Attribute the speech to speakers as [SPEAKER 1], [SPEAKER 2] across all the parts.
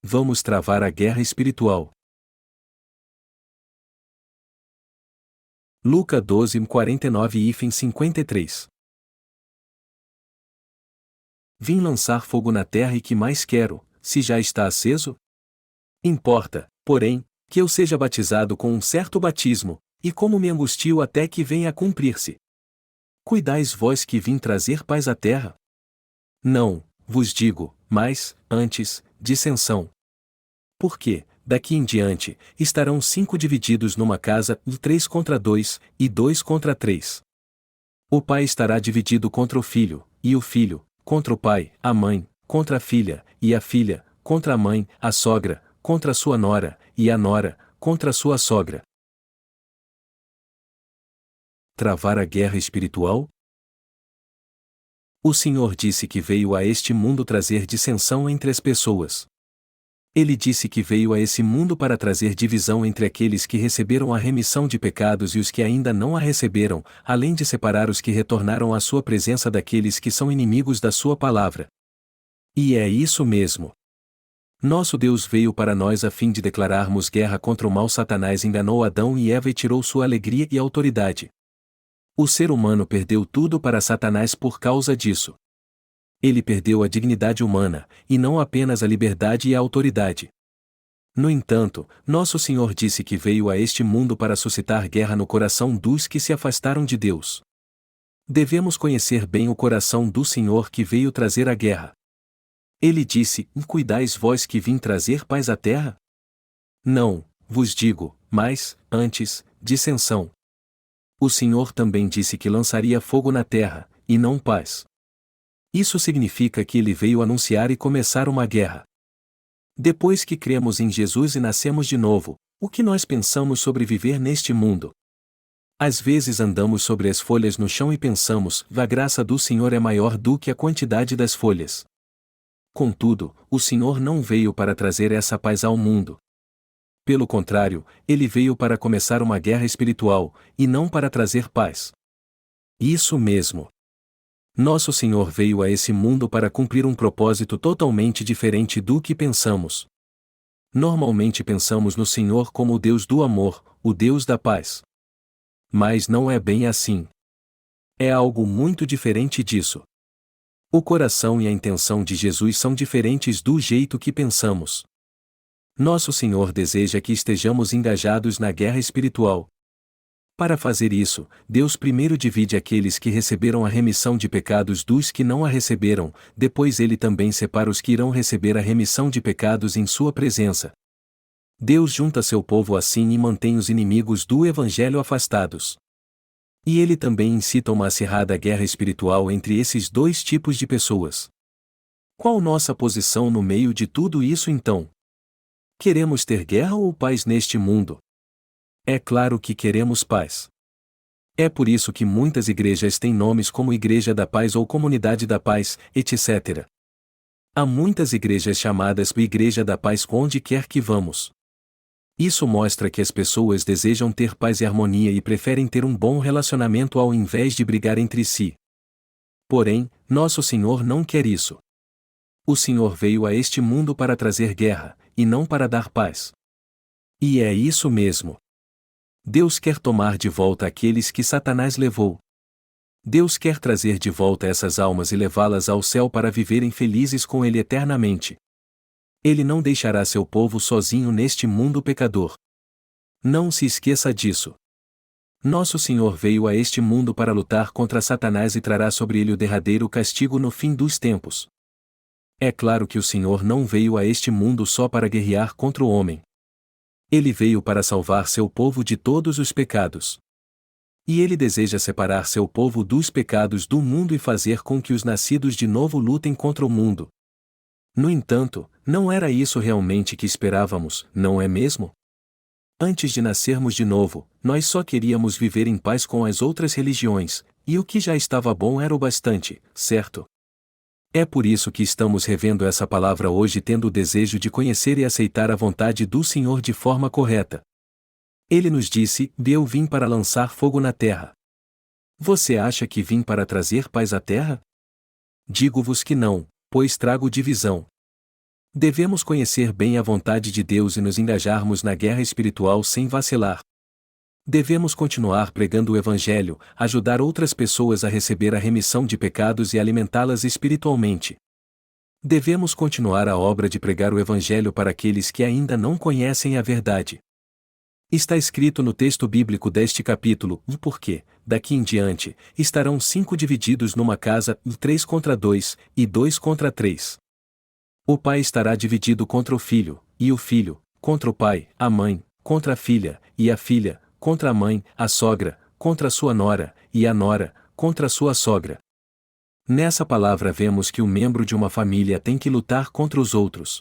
[SPEAKER 1] Vamos travar a guerra espiritual. Lucas 12, 49 e 53. Vim lançar fogo na terra e que mais quero, se já está aceso? Importa, porém, que eu seja batizado com um certo batismo, e como me angustio até que venha a cumprir-se. Cuidais vós que vim trazer paz à terra? Não, vos digo, mas, antes, dissensão. Porque, daqui em diante, estarão 5 divididos numa casa, 3 contra 2, e 2 contra 3. O pai estará dividido contra o filho, e o filho, contra o pai, a mãe, contra a filha, e a filha, contra a mãe, a sogra, contra a sua nora, e a nora, contra a sua sogra. Travar a guerra espiritual? O Senhor disse que veio a este mundo trazer dissensão entre as pessoas. Ele disse que veio a esse mundo para trazer divisão entre aqueles que receberam a remissão de pecados e os que ainda não a receberam, além de separar os que retornaram à sua presença daqueles que são inimigos da sua palavra. E é isso mesmo. Nosso Deus veio para nós a fim de declararmos guerra contra o mal. Satanás enganou Adão e Eva e tirou sua alegria e autoridade. O ser humano perdeu tudo para Satanás por causa disso. Ele perdeu a dignidade humana, e não apenas a liberdade e a autoridade. No entanto, nosso Senhor disse que veio a este mundo para suscitar guerra no coração dos que se afastaram de Deus. Devemos conhecer bem o coração do Senhor que veio trazer a guerra. Ele disse: Cuidais vós que vim trazer paz à terra? Não, vos digo, mas, antes, dissensão. O Senhor também disse que lançaria fogo na terra, e não paz. Isso significa que ele veio anunciar e começar uma guerra. Depois que cremos em Jesus e nascemos de novo, o que nós pensamos sobre viver neste mundo? Às vezes andamos sobre as folhas no chão e pensamos: a graça do Senhor é maior do que a quantidade das folhas. Contudo, o Senhor não veio para trazer essa paz ao mundo. Pelo contrário, ele veio para começar uma guerra espiritual, e não para trazer paz. Isso mesmo. Nosso Senhor veio a esse mundo para cumprir um propósito totalmente diferente do que pensamos. Normalmente pensamos no Senhor como o Deus do amor, o Deus da paz. Mas não é bem assim. É algo muito diferente disso. O coração e a intenção de Jesus são diferentes do jeito que pensamos. Nosso Senhor deseja que estejamos engajados na guerra espiritual. Para fazer isso, Deus primeiro divide aqueles que receberam a remissão de pecados dos que não a receberam, depois ele também separa os que irão receber a remissão de pecados em sua presença. Deus junta seu povo assim e mantém os inimigos do Evangelho afastados. E ele também incita uma acirrada guerra espiritual entre esses dois tipos de pessoas. Qual nossa posição no meio de tudo isso então? Queremos ter guerra ou paz neste mundo? É claro que queremos paz. É por isso que muitas igrejas têm nomes como Igreja da Paz ou Comunidade da Paz, etc. Há muitas igrejas chamadas Igreja da Paz onde quer que vamos. Isso mostra que as pessoas desejam ter paz e harmonia e preferem ter um bom relacionamento ao invés de brigar entre si. Porém, nosso Senhor não quer isso. O Senhor veio a este mundo para trazer guerra, e não para dar paz. E é isso mesmo. Deus quer tomar de volta aqueles que Satanás levou. Deus quer trazer de volta essas almas e levá-las ao céu para viverem felizes com Ele eternamente. Ele não deixará seu povo sozinho neste mundo pecador. Não se esqueça disso. Nosso Senhor veio a este mundo para lutar contra Satanás e trará sobre ele o derradeiro castigo no fim dos tempos. É claro que o Senhor não veio a este mundo só para guerrear contra o homem. Ele veio para salvar seu povo de todos os pecados. E ele deseja separar seu povo dos pecados do mundo e fazer com que os nascidos de novo lutem contra o mundo. No entanto, não era isso realmente que esperávamos, não é mesmo? Antes de nascermos de novo, nós só queríamos viver em paz com as outras religiões, e o que já estava bom era o bastante, certo? É por isso que estamos revendo essa palavra hoje, tendo o desejo de conhecer e aceitar a vontade do Senhor de forma correta. Ele nos disse: Eu vim para lançar fogo na terra. Você acha que vim para trazer paz à terra? Digo-vos que não, pois trago divisão. Devemos conhecer bem a vontade de Deus e nos engajarmos na guerra espiritual sem vacilar. Devemos continuar pregando o Evangelho, ajudar outras pessoas a receber a remissão de pecados e alimentá-las espiritualmente. Devemos continuar a obra de pregar o Evangelho para aqueles que ainda não conhecem a verdade. Está escrito no texto bíblico deste capítulo, porque, daqui em diante, estarão 5 divididos numa casa, 3 contra 2, e 2 contra 3. O pai estará dividido contra o filho, e o filho, contra o pai, a mãe, contra a filha, e a filha, contra a mãe, a sogra, contra a sua nora, e a nora, contra a sua sogra. Nessa palavra vemos que o membro de uma família tem que lutar contra os outros.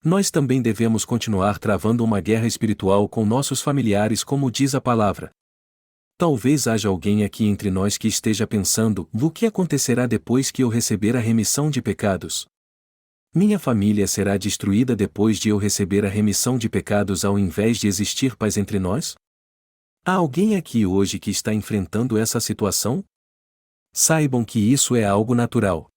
[SPEAKER 1] Nós também devemos continuar travando uma guerra espiritual com nossos familiares, como diz a palavra. Talvez haja alguém aqui entre nós que esteja pensando: o que acontecerá depois que eu receber a remissão de pecados? Minha família será destruída depois de eu receber a remissão de pecados ao invés de existir paz entre nós? Há alguém aqui hoje que está enfrentando essa situação? Saibam que isso é algo natural.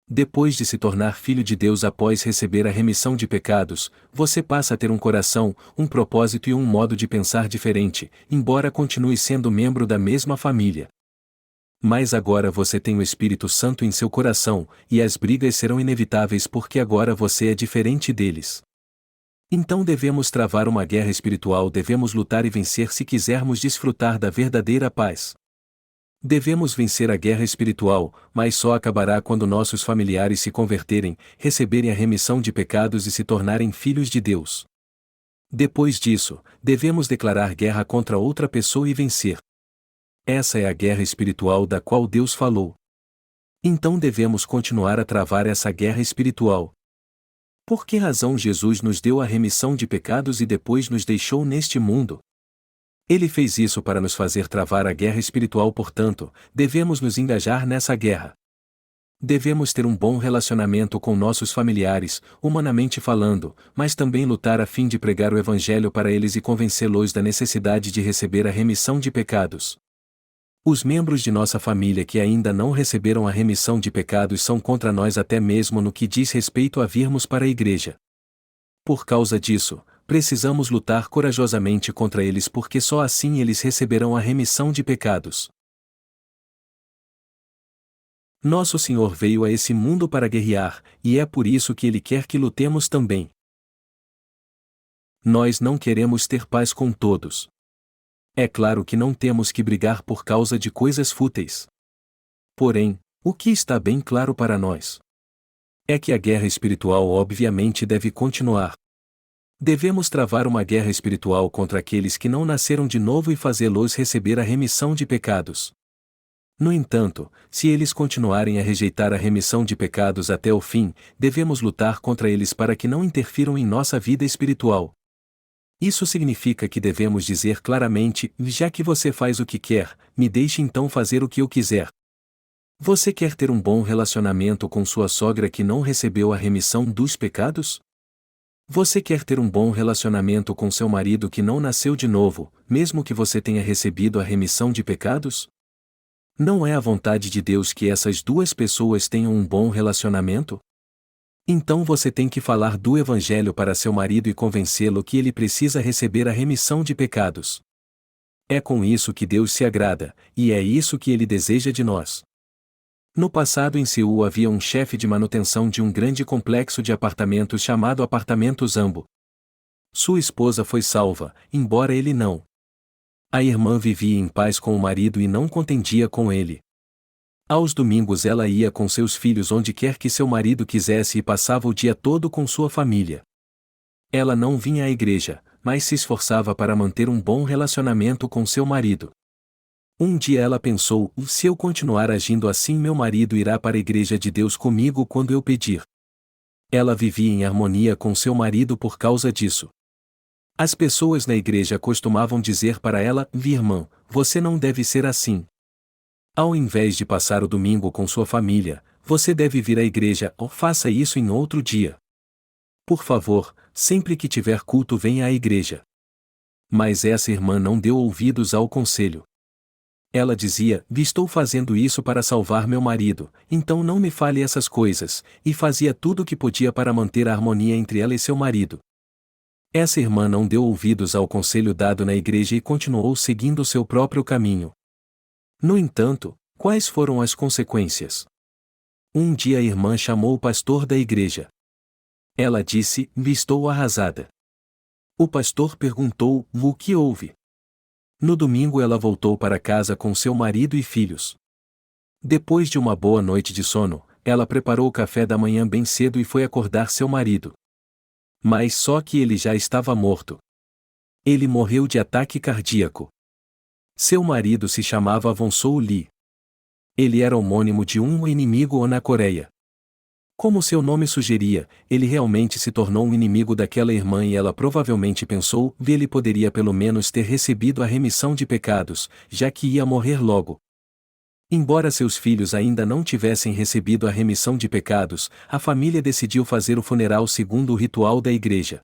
[SPEAKER 1] Depois de se tornar filho de Deus após receber a remissão de pecados, você passa a ter um coração, um propósito e um modo de pensar diferente, embora continue sendo membro da mesma família. Mas agora você tem o Espírito Santo em seu coração, e as brigas serão inevitáveis porque agora você é diferente deles. Então devemos travar uma guerra espiritual, devemos lutar e vencer se quisermos desfrutar da verdadeira paz. Devemos vencer a guerra espiritual, mas só acabará quando nossos familiares se converterem, receberem a remissão de pecados e se tornarem filhos de Deus. Depois disso, devemos declarar guerra contra outra pessoa e vencer. Essa é a guerra espiritual da qual Deus falou. Então devemos continuar a travar essa guerra espiritual. Por que razão Jesus nos deu a remissão de pecados e depois nos deixou neste mundo? Ele fez isso para nos fazer travar a guerra espiritual, portanto, devemos nos engajar nessa guerra. Devemos ter um bom relacionamento com nossos familiares, humanamente falando, mas também lutar a fim de pregar o Evangelho para eles e convencê-los da necessidade de receber a remissão de pecados. Os membros de nossa família que ainda não receberam a remissão de pecados são contra nós até mesmo no que diz respeito a virmos para a igreja. Por causa disso, precisamos lutar corajosamente contra eles porque só assim eles receberão a remissão de pecados. Nosso Senhor veio a esse mundo para guerrear, e é por isso que Ele quer que lutemos também. Nós não queremos ter paz com todos. É claro que não temos que brigar por causa de coisas fúteis. Porém, o que está bem claro para nós é que a guerra espiritual obviamente deve continuar. Devemos travar uma guerra espiritual contra aqueles que não nasceram de novo e fazê-los receber a remissão de pecados. No entanto, se eles continuarem a rejeitar a remissão de pecados até o fim, devemos lutar contra eles para que não interfiram em nossa vida espiritual. Isso significa que devemos dizer claramente: já que você faz o que quer, me deixe então fazer o que eu quiser. Você quer ter um bom relacionamento com sua sogra que não recebeu a remissão dos pecados? Você quer ter um bom relacionamento com seu marido que não nasceu de novo, mesmo que você tenha recebido a remissão de pecados? Não é a vontade de Deus que essas duas pessoas tenham um bom relacionamento? Então você tem que falar do Evangelho para seu marido e convencê-lo que ele precisa receber a remissão de pecados. É com isso que Deus se agrada, e é isso que Ele deseja de nós. No passado em Seul havia um chefe de manutenção de um grande complexo de apartamentos chamado Apartamento Zambo. Sua esposa foi salva, embora ele não. A irmã vivia em paz com o marido e não contendia com ele. Aos domingos ela ia com seus filhos onde quer que seu marido quisesse e passava o dia todo com sua família. Ela não vinha à igreja, mas se esforçava para manter um bom relacionamento com seu marido. Um dia ela pensou: se eu continuar agindo assim, meu marido irá para a igreja de Deus comigo quando eu pedir. Ela vivia em harmonia com seu marido por causa disso. As pessoas na igreja costumavam dizer para ela: irmã, você não deve ser assim. Ao invés de passar o domingo com sua família, você deve vir à igreja, ou faça isso em outro dia. Por favor, sempre que tiver culto venha à igreja. Mas essa irmã não deu ouvidos ao conselho. Ela dizia: estou fazendo isso para salvar meu marido, então não me fale essas coisas, e fazia tudo o que podia para manter a harmonia entre ela e seu marido. Essa irmã não deu ouvidos ao conselho dado na igreja e continuou seguindo seu próprio caminho. No entanto, quais foram as consequências? Um dia a irmã chamou o pastor da igreja. Ela disse: estou arrasada. O pastor perguntou: o que houve? No domingo ela voltou para casa com seu marido e filhos. Depois de uma boa noite de sono, ela preparou o café da manhã bem cedo e foi acordar seu marido. Mas só que ele já estava morto. Ele morreu de ataque cardíaco. Seu marido se chamava Won-soo Lee. Ele era homônimo de um inimigo na Coreia. Como seu nome sugeria, ele realmente se tornou um inimigo daquela irmã e ela provavelmente pensou que ele poderia pelo menos ter recebido a remissão de pecados, já que ia morrer logo. Embora seus filhos ainda não tivessem recebido a remissão de pecados, a família decidiu fazer o funeral segundo o ritual da igreja.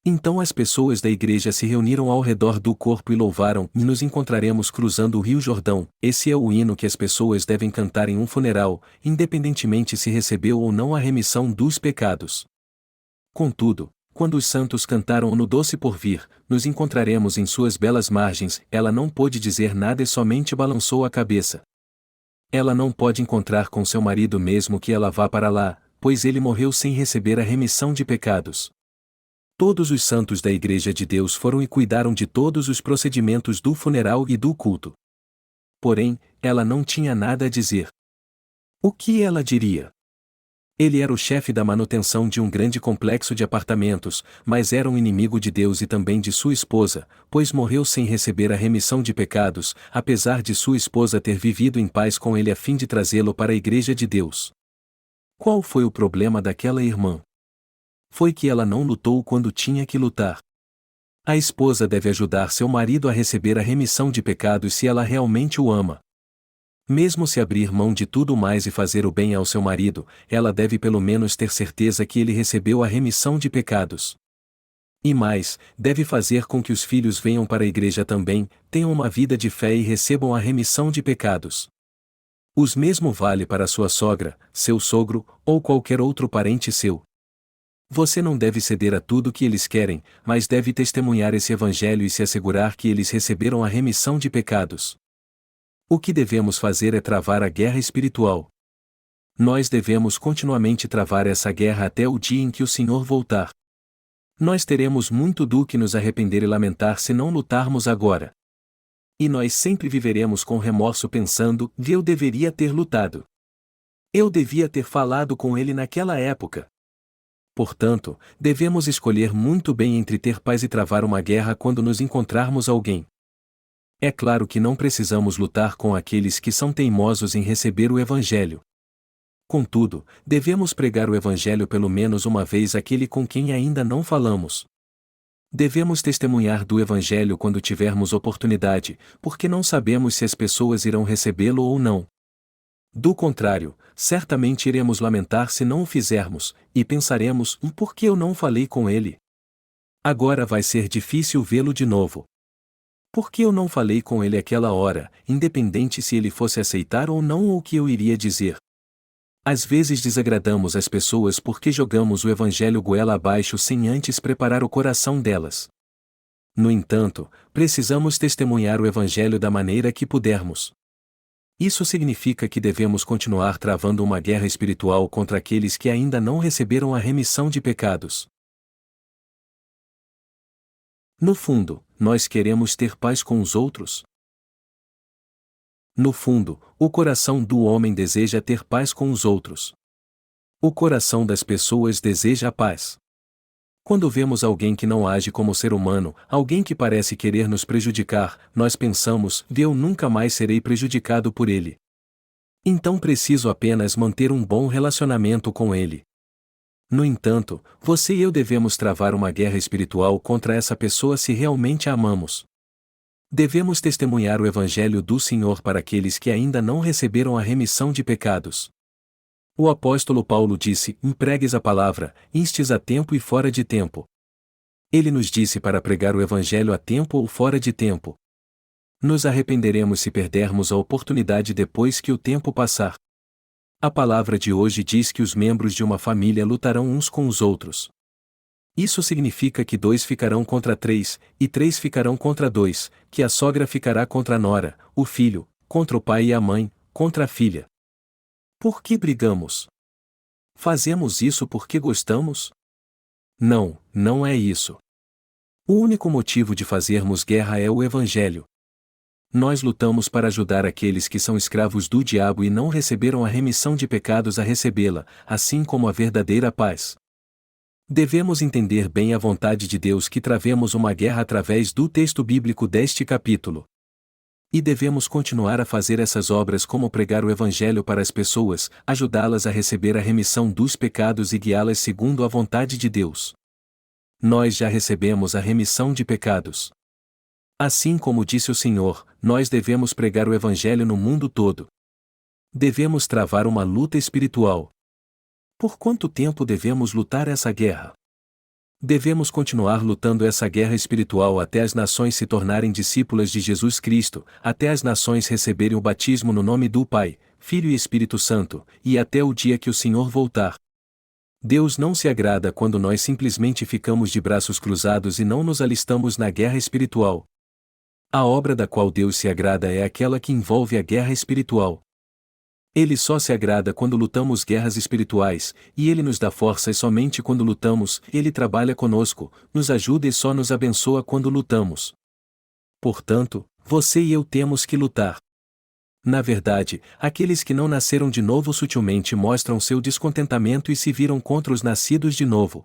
[SPEAKER 1] Então as pessoas da igreja se reuniram ao redor do corpo e louvaram: e nos encontraremos cruzando o Rio Jordão. Esse é o hino que as pessoas devem cantar em um funeral, independentemente se recebeu ou não a remissão dos pecados. Contudo, quando os santos cantaram no doce porvir, nos encontraremos em suas belas margens, ela não pôde dizer nada e somente balançou a cabeça. Ela não pode encontrar com seu marido mesmo que ela vá para lá, pois ele morreu sem receber a remissão de pecados. Todos os santos da Igreja de Deus foram e cuidaram de todos os procedimentos do funeral e do culto. Porém, ela não tinha nada a dizer. O que ela diria? Ele era o chefe da manutenção de um grande complexo de apartamentos, mas era um inimigo de Deus e também de sua esposa, pois morreu sem receber a remissão de pecados, apesar de sua esposa ter vivido em paz com ele a fim de trazê-lo para a Igreja de Deus. Qual foi o problema daquela irmã? Foi que ela não lutou quando tinha que lutar. A esposa deve ajudar seu marido a receber a remissão de pecados se ela realmente o ama. Mesmo se abrir mão de tudo mais e fazer o bem ao seu marido, ela deve pelo menos ter certeza que ele recebeu a remissão de pecados. E mais, deve fazer com que os filhos venham para a igreja também, tenham uma vida de fé e recebam a remissão de pecados. Os mesmo vale para sua sogra, seu sogro, ou qualquer outro parente seu. Você não deve ceder a tudo que eles querem, mas deve testemunhar esse evangelho e se assegurar que eles receberam a remissão de pecados. O que devemos fazer é travar a guerra espiritual. Nós devemos continuamente travar essa guerra até o dia em que o Senhor voltar. Nós teremos muito do que nos arrepender e lamentar se não lutarmos agora. E nós sempre viveremos com remorso pensando: eu deveria ter lutado. Eu devia ter falado com ele naquela época. Portanto, devemos escolher muito bem entre ter paz e travar uma guerra quando nos encontrarmos alguém. É claro que não precisamos lutar com aqueles que são teimosos em receber o Evangelho. Contudo, devemos pregar o Evangelho pelo menos uma vez àquele com quem ainda não falamos. Devemos testemunhar do Evangelho quando tivermos oportunidade, porque não sabemos se as pessoas irão recebê-lo ou não. Do contrário, certamente iremos lamentar se não o fizermos, e pensaremos: por que eu não falei com ele? Agora vai ser difícil vê-lo de novo. Por que eu não falei com ele aquela hora, independente se ele fosse aceitar ou não o que eu iria dizer? Às vezes desagradamos as pessoas porque jogamos o Evangelho goela abaixo sem antes preparar o coração delas. No entanto, precisamos testemunhar o Evangelho da maneira que pudermos. Isso significa que devemos continuar travando uma guerra espiritual contra aqueles que ainda não receberam a remissão de pecados. No fundo, nós queremos ter paz com os outros? No fundo, o coração do homem deseja ter paz com os outros. O coração das pessoas deseja a paz. Quando vemos alguém que não age como ser humano, alguém que parece querer nos prejudicar, nós pensamos: eu nunca mais serei prejudicado por ele. Então preciso apenas manter um bom relacionamento com ele. No entanto, você e eu devemos travar uma guerra espiritual contra essa pessoa se realmente a amamos. Devemos testemunhar o Evangelho do Senhor para aqueles que ainda não receberam a remissão de pecados. O apóstolo Paulo disse: pregues a palavra, instes a tempo e fora de tempo. Ele nos disse para pregar o Evangelho a tempo ou fora de tempo. Nos arrependeremos se perdermos a oportunidade depois que o tempo passar. A palavra de hoje diz que os membros de uma família lutarão uns com os outros. Isso significa que 2 ficarão contra 3, e 3 ficarão contra 2, que a sogra ficará contra a nora, o filho, contra o pai e a mãe, contra a filha. Por que brigamos? Fazemos isso porque gostamos? Não, não é isso. O único motivo de fazermos guerra é o Evangelho. Nós lutamos para ajudar aqueles que são escravos do diabo e não receberam a remissão de pecados a recebê-la, assim como a verdadeira paz. Devemos entender bem a vontade de Deus que travemos uma guerra através do texto bíblico deste capítulo. E devemos continuar a fazer essas obras como pregar o Evangelho para as pessoas, ajudá-las a receber a remissão dos pecados e guiá-las segundo a vontade de Deus. Nós já recebemos a remissão de pecados. Assim como disse o Senhor, nós devemos pregar o Evangelho no mundo todo. Devemos travar uma luta espiritual. Por quanto tempo devemos lutar essa guerra? Devemos continuar lutando essa guerra espiritual até as nações se tornarem discípulas de Jesus Cristo, até as nações receberem o batismo no nome do Pai, Filho e Espírito Santo, e até o dia que o Senhor voltar. Deus não se agrada quando nós simplesmente ficamos de braços cruzados e não nos alistamos na guerra espiritual. A obra da qual Deus se agrada é aquela que envolve a guerra espiritual. Ele só se agrada quando lutamos guerras espirituais, e Ele nos dá forças somente quando lutamos, Ele trabalha conosco, nos ajuda e só nos abençoa quando lutamos. Portanto, você e eu temos que lutar. Na verdade, aqueles que não nasceram de novo sutilmente mostram seu descontentamento e se viram contra os nascidos de novo.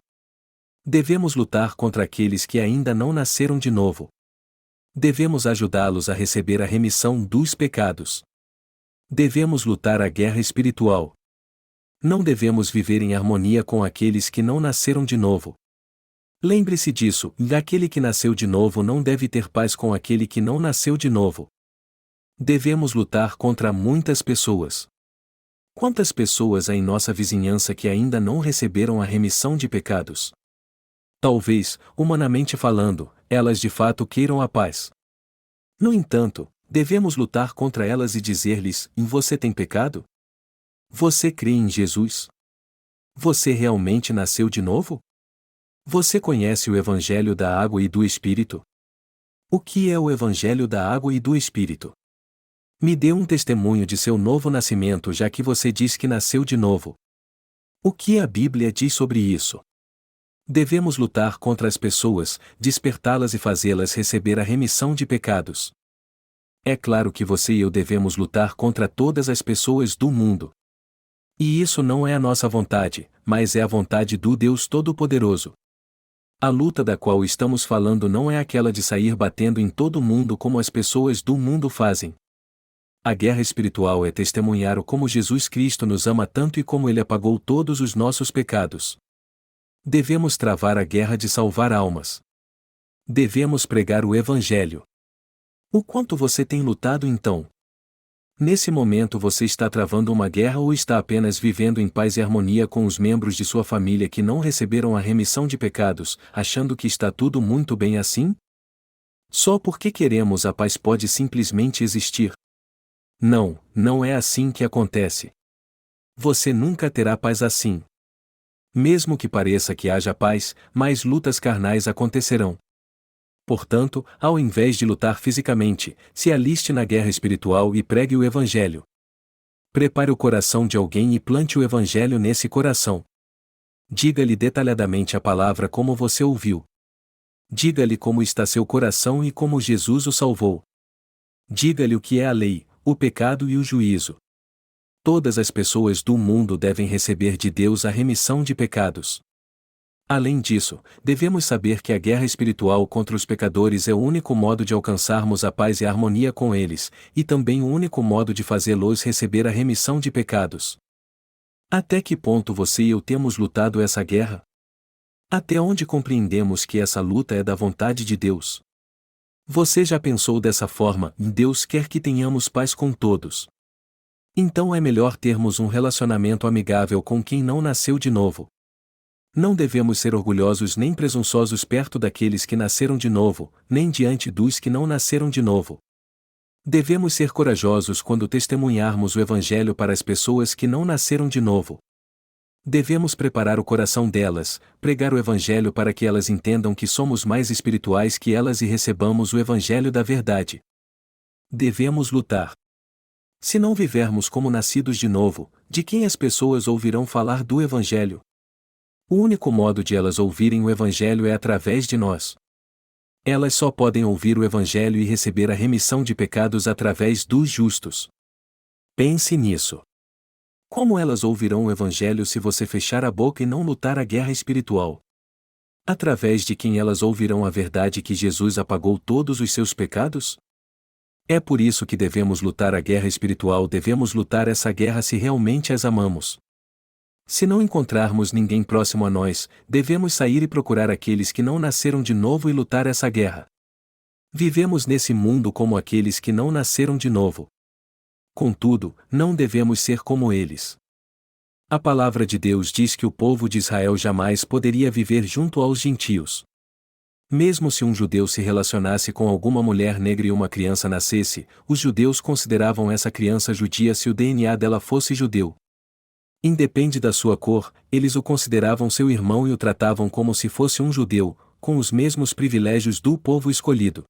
[SPEAKER 1] Devemos lutar contra aqueles que ainda não nasceram de novo. Devemos ajudá-los a receber a remissão dos pecados. Devemos lutar a guerra espiritual. Não devemos viver em harmonia com aqueles que não nasceram de novo. Lembre-se disso, aquele que nasceu de novo não deve ter paz com aquele que não nasceu de novo. Devemos lutar contra muitas pessoas. Quantas pessoas há em nossa vizinhança que ainda não receberam a remissão de pecados? Talvez, humanamente falando, elas de fato queiram a paz. No entanto, devemos lutar contra elas e dizer-lhes: você tem pecado? Você crê em Jesus? Você realmente nasceu de novo? Você conhece o Evangelho da Água e do Espírito? O que é o Evangelho da Água e do Espírito? Me dê um testemunho de seu novo nascimento, já que você diz que nasceu de novo. O que a Bíblia diz sobre isso? Devemos lutar contra as pessoas, despertá-las e fazê-las receber a remissão de pecados. É claro que você e eu devemos lutar contra todas as pessoas do mundo. E isso não é a nossa vontade, mas é a vontade do Deus Todo-Poderoso. A luta da qual estamos falando não é aquela de sair batendo em todo mundo como as pessoas do mundo fazem. A guerra espiritual é testemunhar o como Jesus Cristo nos ama tanto e como Ele apagou todos os nossos pecados. Devemos travar a guerra de salvar almas. Devemos pregar o Evangelho. O quanto você tem lutado então? Nesse momento você está travando uma guerra ou está apenas vivendo em paz e harmonia com os membros de sua família que não receberam a remissão de pecados, achando que está tudo muito bem assim? Só porque queremos a paz pode simplesmente existir. Não, não é assim que acontece. Você nunca terá paz assim. Mesmo que pareça que haja paz, mais lutas carnais acontecerão. Portanto, ao invés de lutar fisicamente, se aliste na guerra espiritual e pregue o Evangelho. Prepare o coração de alguém e plante o Evangelho nesse coração. Diga-lhe detalhadamente a palavra como você ouviu. Diga-lhe como está seu coração e como Jesus o salvou. Diga-lhe o que é a lei, o pecado e o juízo. Todas as pessoas do mundo devem receber de Deus a remissão de pecados. Além disso, devemos saber que a guerra espiritual contra os pecadores é o único modo de alcançarmos a paz e a harmonia com eles, e também o único modo de fazê-los receber a remissão de pecados. Até que ponto você e eu temos lutado essa guerra? Até onde compreendemos que essa luta é da vontade de Deus? Você já pensou dessa forma: Deus quer que tenhamos paz com todos. Então é melhor termos um relacionamento amigável com quem não nasceu de novo. Não devemos ser orgulhosos nem presunçosos perto daqueles que nasceram de novo, nem diante dos que não nasceram de novo. Devemos ser corajosos quando testemunharmos o Evangelho para as pessoas que não nasceram de novo. Devemos preparar o coração delas, pregar o Evangelho para que elas entendam que somos mais espirituais que elas e recebamos o Evangelho da verdade. Devemos lutar. Se não vivermos como nascidos de novo, de quem as pessoas ouvirão falar do Evangelho? O único modo de elas ouvirem o Evangelho é através de nós. Elas só podem ouvir o Evangelho e receber a remissão de pecados através dos justos. Pense nisso. Como elas ouvirão o Evangelho se você fechar a boca e não lutar a guerra espiritual? Através de quem elas ouvirão a verdade que Jesus apagou todos os seus pecados? É por isso que devemos lutar a guerra espiritual, devemos lutar essa guerra se realmente as amamos. Se não encontrarmos ninguém próximo a nós, devemos sair e procurar aqueles que não nasceram de novo e lutar essa guerra. Vivemos nesse mundo como aqueles que não nasceram de novo. Contudo, não devemos ser como eles. A palavra de Deus diz que o povo de Israel jamais poderia viver junto aos gentios. Mesmo se um judeu se relacionasse com alguma mulher negra e uma criança nascesse, os judeus consideravam essa criança judia se o DNA dela fosse judeu. Independe da sua cor, eles o consideravam seu irmão e o tratavam como se fosse um judeu, com os mesmos privilégios do povo escolhido.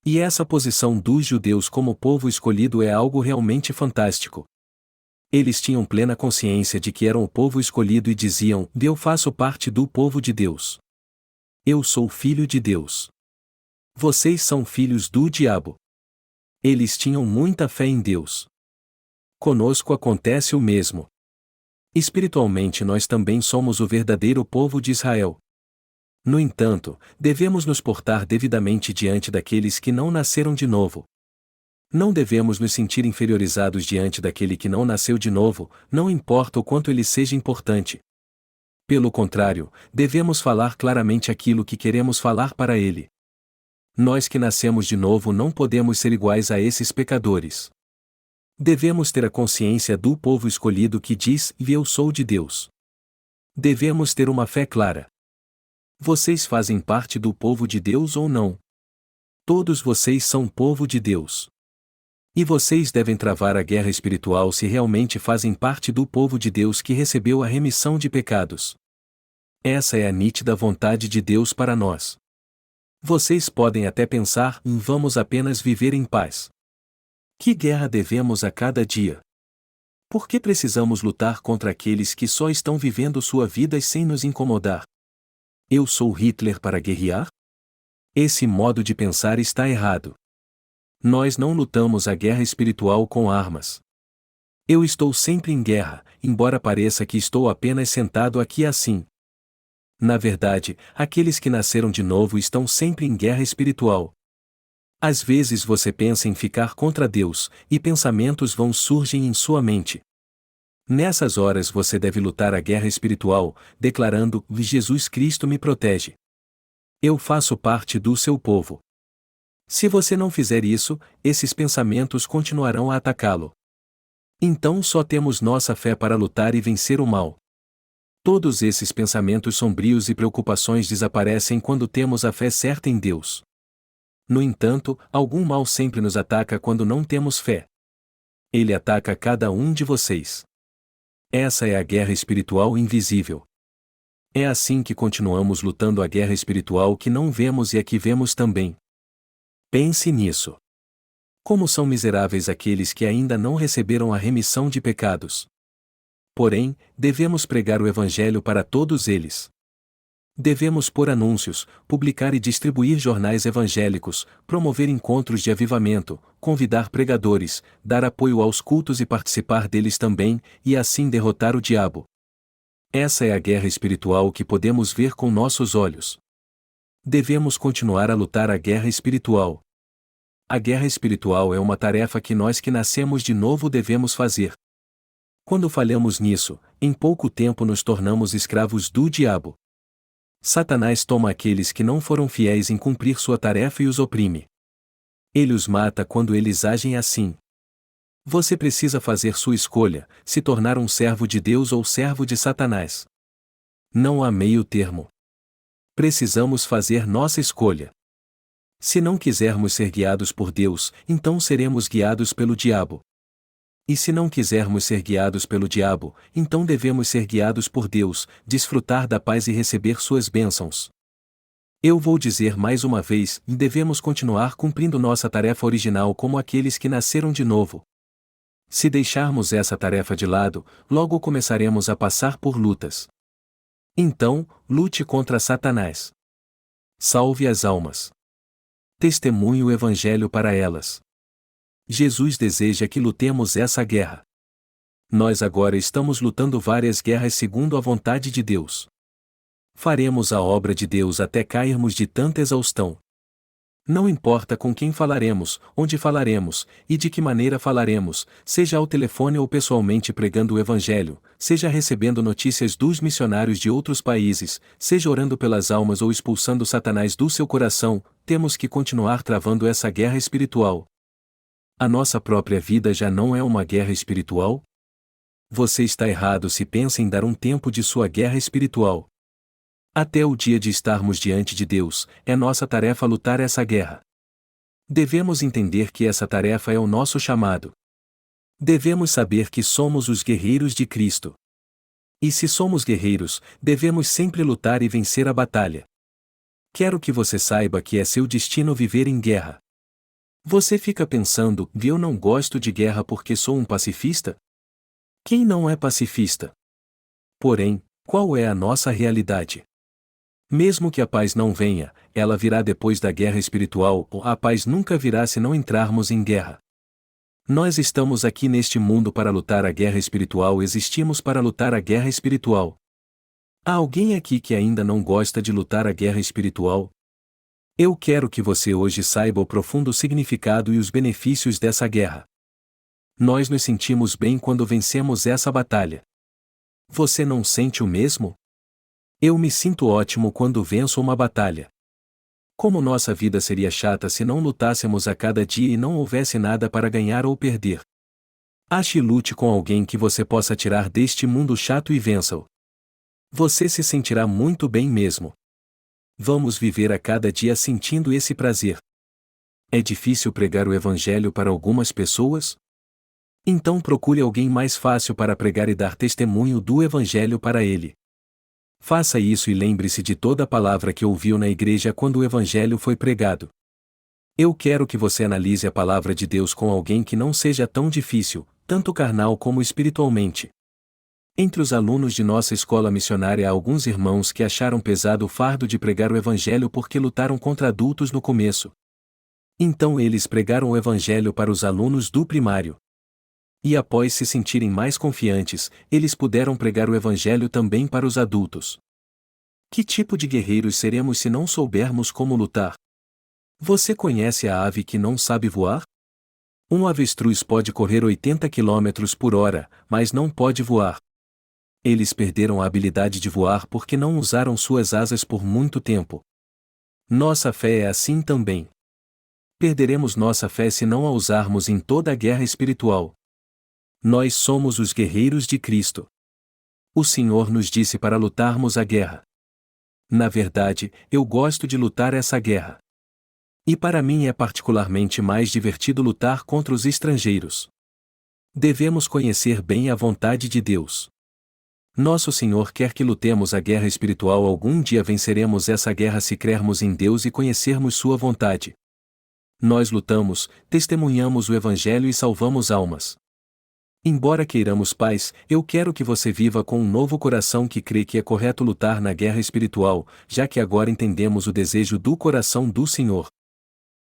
[SPEAKER 1] E essa posição dos judeus como povo escolhido é algo realmente fantástico. Eles tinham plena consciência de que eram o povo escolhido e diziam: eu faço parte do povo de Deus. Eu sou filho de Deus. Vocês são filhos do diabo. Eles tinham muita fé em Deus. Conosco acontece o mesmo. Espiritualmente nós também somos o verdadeiro povo de Israel. No entanto, devemos nos portar devidamente diante daqueles que não nasceram de novo. Não devemos nos sentir inferiorizados diante daquele que não nasceu de novo, não importa o quanto ele seja importante. Pelo contrário, devemos falar claramente aquilo que queremos falar para ele. Nós que nascemos de novo não podemos ser iguais a esses pecadores. Devemos ter a consciência do povo escolhido que diz: eu sou de Deus. Devemos ter uma fé clara. Vocês fazem parte do povo de Deus ou não? Todos vocês são povo de Deus. E vocês devem travar a guerra espiritual se realmente fazem parte do povo de Deus que recebeu a remissão de pecados. Essa é a nítida vontade de Deus para nós. Vocês podem até pensar: vamos apenas viver em paz. Que guerra devemos a cada dia? Por que precisamos lutar contra aqueles que só estão vivendo sua vida sem nos incomodar? Eu sou Hitler para guerrear? Esse modo de pensar está errado. Nós não lutamos a guerra espiritual com armas. Eu estou sempre em guerra, embora pareça que estou apenas sentado aqui assim. Na verdade, aqueles que nasceram de novo estão sempre em guerra espiritual. Às vezes você pensa em ficar contra Deus, e pensamentos vão surgem em sua mente. Nessas horas você deve lutar a guerra espiritual, declarando: Jesus Cristo me protege. Eu faço parte do seu povo. Se você não fizer isso, esses pensamentos continuarão a atacá-lo. Então só temos nossa fé para lutar e vencer o mal. Todos esses pensamentos sombrios e preocupações desaparecem quando temos a fé certa em Deus. No entanto, algum mal sempre nos ataca quando não temos fé. Ele ataca cada um de vocês. Essa é a guerra espiritual invisível. É assim que continuamos lutando a guerra espiritual que não vemos e a que vemos também. Pense nisso. Como são miseráveis aqueles que ainda não receberam a remissão de pecados. Porém, devemos pregar o Evangelho para todos eles. Devemos pôr anúncios, publicar e distribuir jornais evangélicos, promover encontros de avivamento, convidar pregadores, dar apoio aos cultos e participar deles também, e assim derrotar o diabo. Essa é a guerra espiritual que podemos ver com nossos olhos. Devemos continuar a lutar a guerra espiritual. A guerra espiritual é uma tarefa que nós que nascemos de novo devemos fazer. Quando falhamos nisso, em pouco tempo nos tornamos escravos do diabo. Satanás toma aqueles que não foram fiéis em cumprir sua tarefa e os oprime. Ele os mata quando eles agem assim. Você precisa fazer sua escolha, se tornar um servo de Deus ou servo de Satanás. Não há meio termo. Precisamos fazer nossa escolha. Se não quisermos ser guiados por Deus, então seremos guiados pelo diabo. E se não quisermos ser guiados pelo diabo, então devemos ser guiados por Deus, desfrutar da paz e receber suas bênçãos. Eu vou dizer mais uma vez, devemos continuar cumprindo nossa tarefa original como aqueles que nasceram de novo. Se deixarmos essa tarefa de lado, logo começaremos a passar por lutas. Então, lute contra Satanás. Salve as almas. Testemunhe o Evangelho para elas. Jesus deseja que lutemos essa guerra. Nós agora estamos lutando várias guerras segundo a vontade de Deus. Faremos a obra de Deus até cairmos de tanta exaustão. Não importa com quem falaremos, onde falaremos, e de que maneira falaremos, seja ao telefone ou pessoalmente pregando o Evangelho, seja recebendo notícias dos missionários de outros países, seja orando pelas almas ou expulsando Satanás do seu coração, temos que continuar travando essa guerra espiritual. A nossa própria vida já não é uma guerra espiritual? Você está errado se pensa em dar um tempo de sua guerra espiritual. Até o dia de estarmos diante de Deus, é nossa tarefa lutar essa guerra. Devemos entender que essa tarefa é o nosso chamado. Devemos saber que somos os guerreiros de Cristo. E se somos guerreiros, devemos sempre lutar e vencer a batalha. Quero que você saiba que é seu destino viver em guerra. Você fica pensando, eu não gosto de guerra porque sou um pacifista? Quem não é pacifista? Porém, qual é a nossa realidade? Mesmo que a paz não venha, ela virá depois da guerra espiritual, ou a paz nunca virá se não entrarmos em guerra. Nós estamos aqui neste mundo para lutar a guerra espiritual, existimos para lutar a guerra espiritual. Há alguém aqui que ainda não gosta de lutar a guerra espiritual? Eu quero que você hoje saiba o profundo significado e os benefícios dessa guerra. Nós nos sentimos bem quando vencemos essa batalha. Você não sente o mesmo? Eu me sinto ótimo quando venço uma batalha. Como nossa vida seria chata se não lutássemos a cada dia e não houvesse nada para ganhar ou perder. Ache e lute com alguém que você possa tirar deste mundo chato e vença-o. Você se sentirá muito bem mesmo. Vamos viver a cada dia sentindo esse prazer. É difícil pregar o Evangelho para algumas pessoas? Então procure alguém mais fácil para pregar e dar testemunho do Evangelho para ele. Faça isso e lembre-se de toda a palavra que ouviu na igreja quando o Evangelho foi pregado. Eu quero que você analise a palavra de Deus com alguém que não seja tão difícil, tanto carnal como espiritualmente. Entre os alunos de nossa escola missionária há alguns irmãos que acharam pesado o fardo de pregar o Evangelho porque lutaram contra adultos no começo. Então eles pregaram o Evangelho para os alunos do primário. E após se sentirem mais confiantes, eles puderam pregar o Evangelho também para os adultos. Que tipo de guerreiros seremos se não soubermos como lutar? Você conhece a ave que não sabe voar? Um avestruz pode correr 80 km por hora, mas não pode voar. Eles perderam a habilidade de voar porque não usaram suas asas por muito tempo. Nossa fé é assim também. Perderemos nossa fé se não a usarmos em toda a guerra espiritual. Nós somos os guerreiros de Cristo. O Senhor nos disse para lutarmos a guerra. Na verdade, eu gosto de lutar essa guerra. E para mim é particularmente mais divertido lutar contra os estrangeiros. Devemos conhecer bem a vontade de Deus. Nosso Senhor quer que lutemos a guerra espiritual. Algum dia venceremos essa guerra se crermos em Deus e conhecermos sua vontade. Nós lutamos, testemunhamos o Evangelho e salvamos almas. Embora queiramos paz, eu quero que você viva com um novo coração que crê que é correto lutar na guerra espiritual, já que agora entendemos o desejo do coração do Senhor.